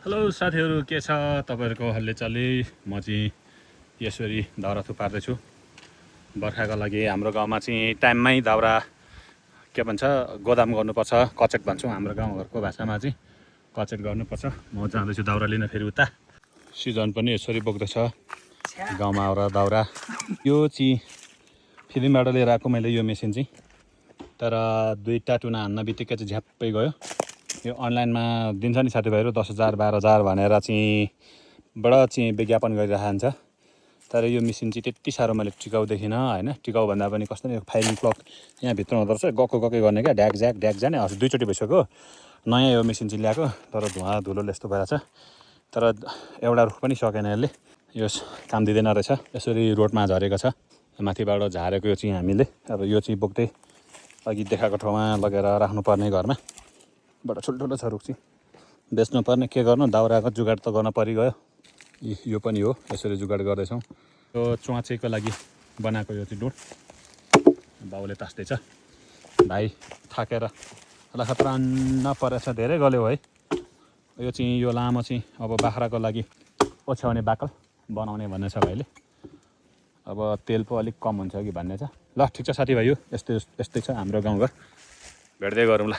Hello साथीहरू, के छ तपाईहरुको हल्लेचल्ली। म चाहिँ यसरी दाउरा थुपार्दैछु बर्खाको लागि। हाम्रो गाउँमा चाहिँ टाइममै दाउरा के भन्छ गोदाम गर्नुपर्छ, कचेट भन्छौँ हाम्रो गाउँघरको भाषामा चाहिँ कचेट गर्नुपर्छ। म जाँदैछु दाउरा लिन फेरि उता। सिजन पनि यसरी बोक्दैछ गाउँमा आएर दाउरा। यो चाहिँ फिल्मबाट लिएर आएको मैले यो मेसिन चाहिँ, तर दुईटा टुना हान्न बित्तिकै चाहिँ झ्याप्पै गयो। यो अनलाइनमा दिन्छ नि साथीभाइहरू 10,000 12,000 भनेर चाहिँ बडा चाहिँ विज्ञापन गरिरहन्छ। तर यो मेसिन चाहिँ त्यति साह्रो मैले टिकाउ देखिनँ हैन। टिकाउ भन्दा पनि कस्तो नि फायरिङ प्लग यहाँ भित्र हुँदो रहेछ, गक्कै गर्ने क्या, ड्याक ज्याक नि। अस्ति दुईचोटि भइसक्यो नयाँ यो मेसिन चाहिँ ल्याएको, तर धुवा धुलोले यस्तो भइरहेछ। तर एउटा रुख पनि सकेन यसले, यो काम दिँदैन रहेछ। यसरी रोडमा झरेको छ, माथिबाट झारेको यो चाहिँ हामीले अब यो चाहिँ बोक्दै अघि देखाएको ठाउँमा लगेर राख्नुपर्ने घरमा। बडा ठुल्ठुलो छ रुख चाहिँ, बेच्नुपर्ने, के गर्नु, दाउराको जुगाड त गर्न परिगयो। यो पनि हो, यसरी जुगाड गर्दैछौँ। यो च्वाचेको लागि बनाएको यो चाहिँ डोर बाउले तास्दैछ। भाइ थाकेर लखत्रान्न परेछ, धेरै गल्यो है। यो चाहिँ यो लामो चाहिँ अब बाख्राको लागि ओछ्याउने बाकल बनाउने भन्ने छ भाइले। अब तेल पो अलिक कम हुन्छ कि भन्ने छ। ल ठिक छ साथीभाइ, यस्तै छ हाम्रो गाउँघर। भेट्दै गरौँ ल।